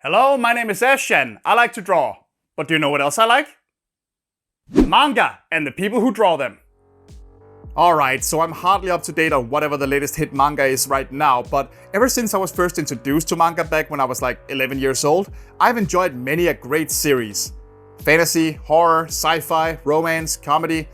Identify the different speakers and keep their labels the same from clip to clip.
Speaker 1: Hello, my name is Ash and I like to draw. But do you know what else I like? Manga and the people who draw them. Alright, so I'm hardly up to date on whatever the latest hit manga is right now, but ever since I was first introduced to manga back when I was like 11 years old, I've enjoyed many a great series. Fantasy, horror, sci-fi, romance, comedy.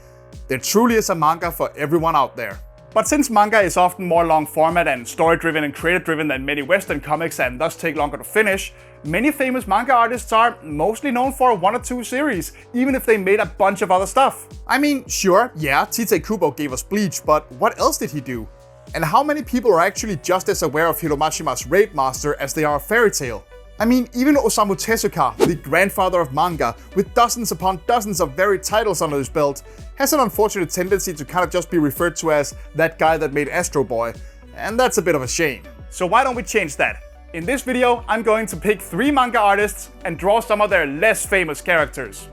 Speaker 1: There truly is a manga for everyone out there. But since manga is often more long format and story-driven and creative-driven than many Western comics and thus take longer to finish, many famous manga artists are mostly known for one or two series, even if they made a bunch of other stuff. I mean, sure, yeah, Tite Kubo gave us Bleach, but what else did he do? And how many people are actually just as aware of Hiromashima's Raid Master as they are of Fairy Tail? I mean, even Osamu Tezuka, the grandfather of manga, with dozens upon dozens of varied titles under his belt, has an unfortunate tendency to kind of just be referred to as that guy that made Astro Boy, and that's a bit of a shame. So why don't we change that? In this video, I'm going to pick 3 manga artists and draw some of their less famous characters.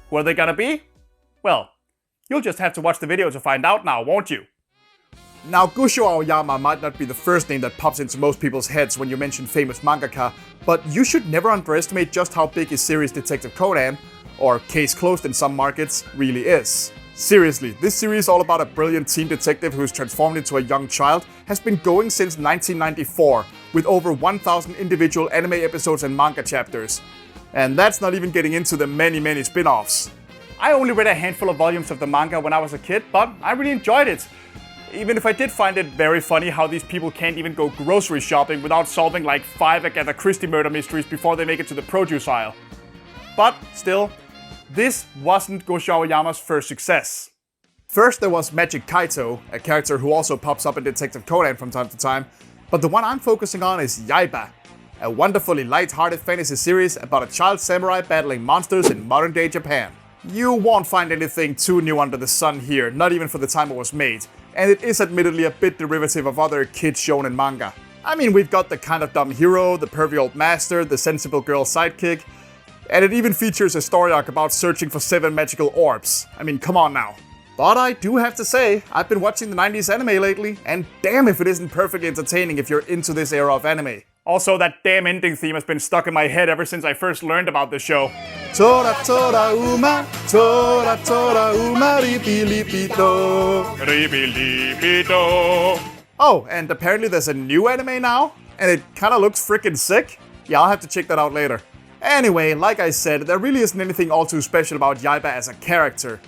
Speaker 1: Who are they gonna be? Well, you'll just have to watch the video to find out now, won't you? Now, Gosho Aoyama might not be the first name that pops into most people's heads when you mention famous mangaka, but you should never underestimate just how big his series Detective Conan, or Case Closed in some markets, really is. Seriously, this series all about a brilliant teen detective who's transformed into a young child has been going since 1994, with over 1,000 individual anime episodes and manga chapters. And that's not even getting into the many spin-offs. I only read a handful of volumes of the manga when I was a kid, but I really enjoyed it. Even if I did find it very funny how these people can't even go grocery shopping without solving like 5 Agatha Christie murder mysteries before they make it to the produce aisle. But still, this wasn't Gosho Aoyama's first success. First there was Magic Kaito, a character who also pops up in Detective Conan from time to time, but the one I'm focusing on is Yaiba, a wonderfully light-hearted fantasy series about a child samurai battling monsters in modern-day Japan. You won't find anything too new under the sun here, not even for the time it was made, and it is admittedly a bit derivative of other kid shonen manga. I mean, we've got the kind of dumb hero, the pervy old master, the sensible girl sidekick, and it even features a story arc about searching for 7 magical orbs. I mean, come on now. But I do have to say, I've been watching the 90s anime lately, and damn if it isn't perfectly entertaining if you're into this era of anime. Also, that damn ending theme has been stuck in my head ever since I first learned about this show. Tora tora uma, tora tora uma, ripi lipito. Ripi lipito. Oh, and apparently there's a new anime now, and it kinda looks freaking sick. Yeah, I'll have to check that out later. Anyway, like I said, there really isn't anything all too special about Yaiba as a character.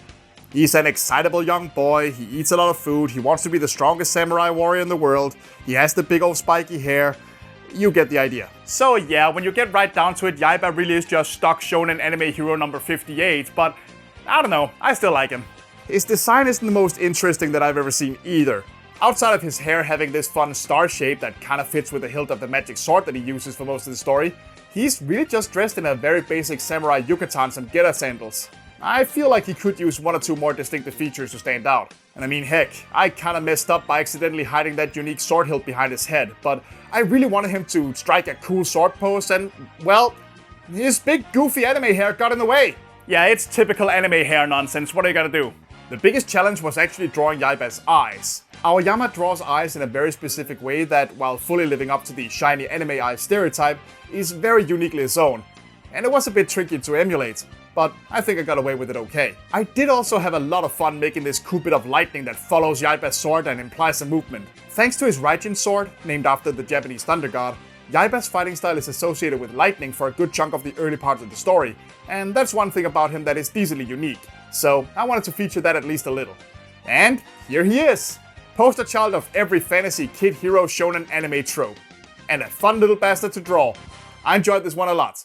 Speaker 1: He's an excitable young boy, he eats a lot of food, he wants to be the strongest samurai warrior in the world, he has the big old spiky hair. You get the idea. So yeah, when you get right down to it, Yaiba really is just stock shonen anime hero number 58, but I don't know, I still like him. His design isn't the most interesting that I've ever seen either. Outside of his hair having this fun star shape that kinda fits with the hilt of the magic sword that he uses for most of the story, he's really just dressed in a very basic samurai yukatan and geta sandals. I feel like he could use 1 or 2 more distinctive features to stand out. And I mean, heck, I kinda messed up by accidentally hiding that unique sword hilt behind his head, but I really wanted him to strike a cool sword pose and, well, his big goofy anime hair got in the way. Yeah, it's typical anime hair nonsense, what are you gonna do? The biggest challenge was actually drawing Yaiba's eyes. Aoyama draws eyes in a very specific way that, while fully living up to the shiny anime eye stereotype, is very uniquely his own. And it was a bit tricky to emulate, but I think I got away with it okay. I did also have a lot of fun making this cool bit of lightning that follows Yaiba's sword and implies a movement. Thanks to his Raijin sword, named after the Japanese thunder god, Yaiba's fighting style is associated with lightning for a good chunk of the early parts of the story, and that's one thing about him that is decently unique. So I wanted to feature that at least a little. And here he is! Poster child of every fantasy kid hero shonen anime trope. And a fun little bastard to draw. I enjoyed this one a lot.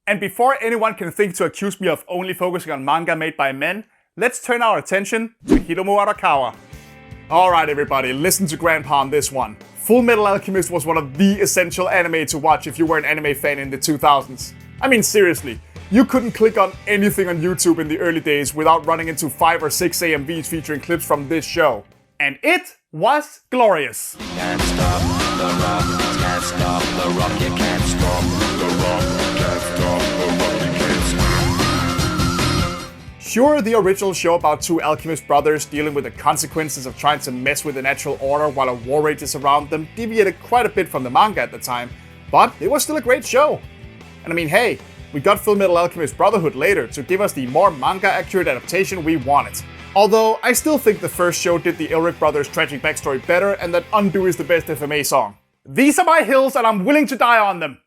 Speaker 1: And before anyone can think to accuse me of only focusing on manga made by men, let's turn our attention to Hiromu Arakawa. Alright everybody, listen to Grandpa on this one. Fullmetal Alchemist was one of the essential anime to watch if you were an anime fan in the 2000s. I mean seriously, you couldn't click on anything on YouTube in the early days without running into 5 or 6 AMVs featuring clips from this show. And it was glorious.
Speaker 2: Can't stop the rock, can't stop the rock, you can't stop the rock, can't stop the rock, you can't stop.
Speaker 1: Sure, the original show about 2 alchemist brothers dealing with the consequences of trying to mess with the natural order while a war rages around them deviated quite a bit from the manga at the time, but it was still a great show. And I mean, hey, we got Fullmetal Alchemist Brotherhood later to give us the more manga-accurate adaptation we wanted. Although, I still think the first show did the Elric brothers' tragic backstory better, and that Undo is the best FMA song. These are my hills and I'm willing to die on them.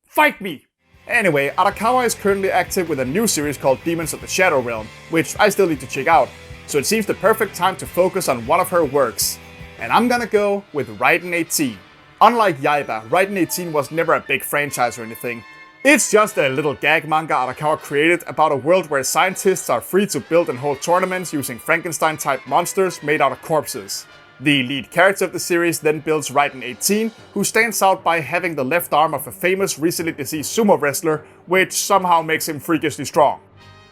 Speaker 1: Fight me! Anyway, Arakawa is currently active with a new series called Demons of the Shadow Realm, which I still need to check out, so it seems the perfect time to focus on one of her works. And I'm gonna go with Raiden 18. Unlike Yaiba, Raiden 18 was never a big franchise or anything. It's just a little gag manga Arakawa created about a world where scientists are free to build and hold tournaments using Frankenstein-type monsters made out of corpses. The lead character of the series then builds Raiden 18, who stands out by having the left arm of a famous recently deceased sumo wrestler, which somehow makes him freakishly strong.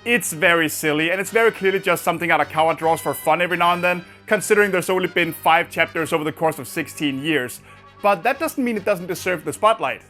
Speaker 1: It's very silly, and it's very clearly just something Arakawa draws for fun every now and then, considering there's only been 5 chapters over the course of 16 years. But that doesn't mean it doesn't deserve the spotlight.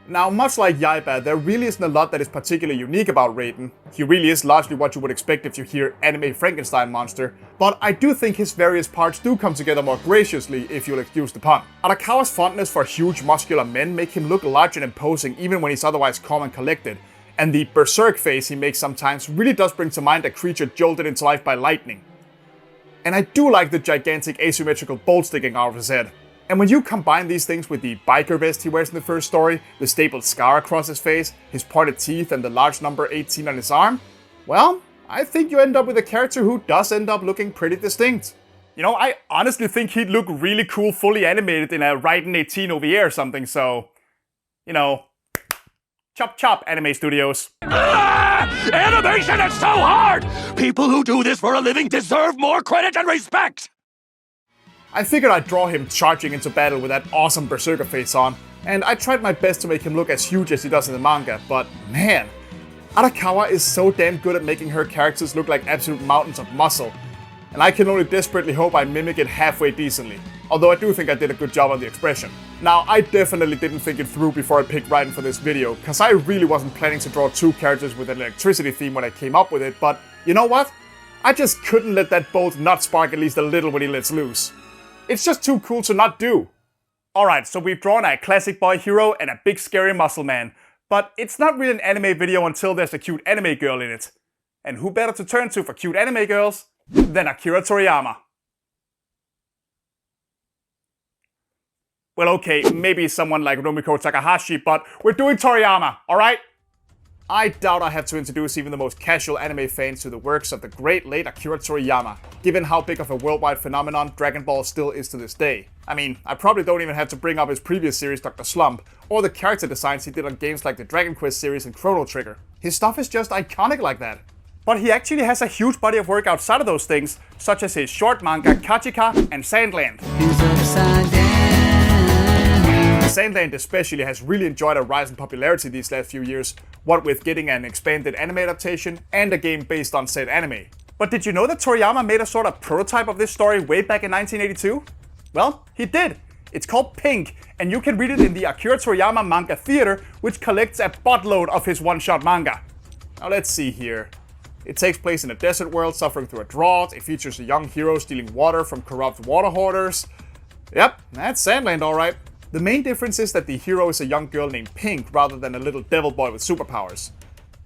Speaker 1: Now, much like Yaiba, there really isn't a lot that is particularly unique about Raiden. He really is largely what you would expect if you hear anime Frankenstein monster, but I do think his various parts do come together more graciously, if you'll excuse the pun. Arakawa's fondness for huge muscular men make him look large and imposing even when he's otherwise calm and collected, and the berserk face he makes sometimes really does bring to mind a creature jolted into life by lightning. And I do like the gigantic asymmetrical bolt sticking out of his head. And when you combine these things with the biker vest he wears in the first story, the stapled scar across his face, his pointed teeth, and the large number 18 on his arm, well, I think you end up with a character who does end up looking pretty distinct. You know, I honestly think he'd look really cool fully animated in a Raiden 18 OVA or something, so, you know, chop chop, anime studios.
Speaker 2: Animation is so hard! People who do this for a living deserve more credit and respect!
Speaker 1: I figured I'd draw him charging into battle with that awesome berserker face on, and I tried my best to make him look as huge as he does in the manga, but man, Arakawa is so damn good at making her characters look like absolute mountains of muscle, and I can only desperately hope I mimic it halfway decently, although I do think I did a good job on the expression. Now, I definitely didn't think it through before I picked Raiden for this video, cause I really wasn't planning to draw 2 characters with an electricity theme when I came up with it, but you know what? I just couldn't let that bolt not spark at least a little when he lets loose. It's just too cool to not do. Alright, so we've drawn a classic boy hero and a big scary muscle man, but it's not really an anime video until there's a cute anime girl in it. And who better to turn to for cute anime girls than Akira Toriyama? Well, okay, maybe someone like Rumiko Takahashi, but we're doing Toriyama, alright? I doubt I have to introduce even the most casual anime fans to the works of the great late Akira Toriyama, given how big of a worldwide phenomenon Dragon Ball still is to this day. I mean, I probably don't even have to bring up his previous series Dr. Slump, or the character designs he did on games like the Dragon Quest series and Chrono Trigger. His stuff is just iconic like that. But he actually has a huge body of work outside of those things, such as his short manga Kachika and Sandland. Sandland especially has really enjoyed a rise in popularity these last few years, what with getting an expanded anime adaptation and a game based on said anime. But did you know that Toriyama made a sort of prototype of this story way back in 1982? Well, he did. It's called Pink, and you can read it in the Akira Toriyama Manga Theater, which collects a buttload of his one-shot manga. Now let's see here. It takes place in a desert world suffering through a drought. It features a young hero stealing water from corrupt water hoarders. Yep, that's Sandland alright. The main difference is that the hero is a young girl named Pink rather than a little devil boy with superpowers.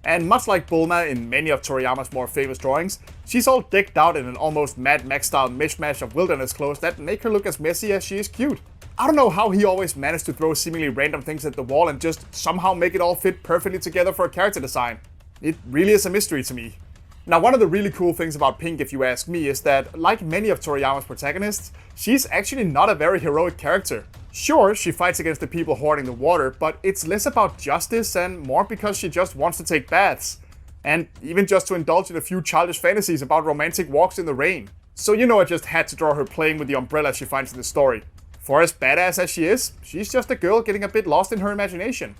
Speaker 1: And much like Bulma in many of Toriyama's more famous drawings, she's all decked out in an almost Mad Max style mishmash of wilderness clothes that make her look as messy as she is cute. I don't know how he always managed to throw seemingly random things at the wall and just somehow make it all fit perfectly together for a character design. It really is a mystery to me. Now, one of the really cool things about Pink, if you ask me, is that, like many of Toriyama's protagonists, she's actually not a very heroic character. Sure, she fights against the people hoarding the water, but it's less about justice and more because she just wants to take baths. And even just to indulge in a few childish fantasies about romantic walks in the rain. So you know I just had to draw her playing with the umbrella she finds in the story. For as badass as she is, she's just a girl getting a bit lost in her imagination.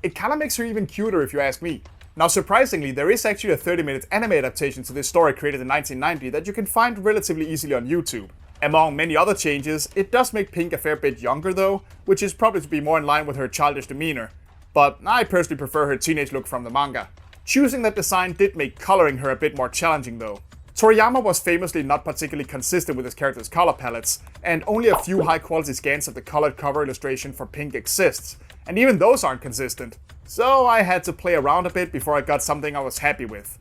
Speaker 1: It kinda makes her even cuter if you ask me. Now surprisingly, there is actually a 30-minute anime adaptation to this story created in 1990 that you can find relatively easily on YouTube. Among many other changes, it does make Pink a fair bit younger though, which is probably to be more in line with her childish demeanor, but I personally prefer her teenage look from the manga. Choosing that design did make coloring her a bit more challenging though. Toriyama was famously not particularly consistent with his characters' color palettes, and only a few high-quality scans of the colored cover illustration for Pink exists, and even those aren't consistent. So I had to play around a bit before I got something I was happy with.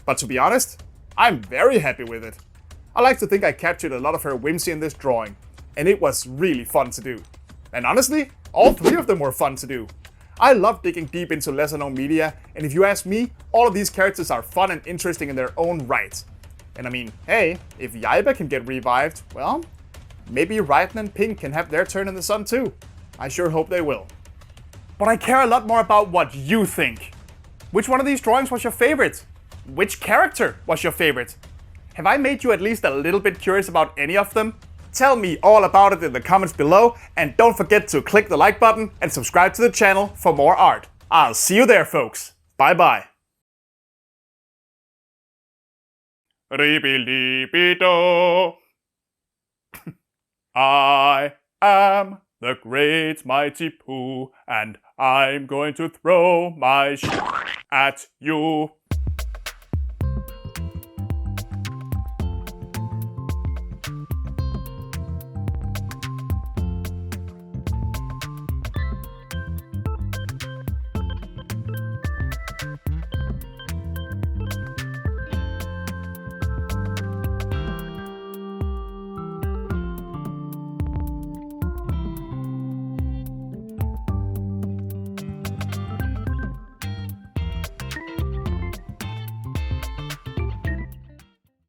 Speaker 1: But to be honest, I'm very happy with it. I like to think I captured a lot of her whimsy in this drawing, and it was really fun to do. And honestly, all three of them were fun to do. I love digging deep into lesser known media, and if you ask me, all of these characters are fun and interesting in their own right. And I mean, hey, if Yaiba can get revived, well, maybe Raiden and Pink can have their turn in the sun too. I sure hope they will. But I care a lot more about what you think. Which one of these drawings was your favorite? Which character was your favorite? Have I made you at least a little bit curious about any of them? Tell me all about it in the comments below, and don't forget to click the like button and subscribe to the channel for more art. I'll see you there, folks. Bye bye. Ribbidi-bido. I am the great mighty Pooh, and I'm going to throw my at you.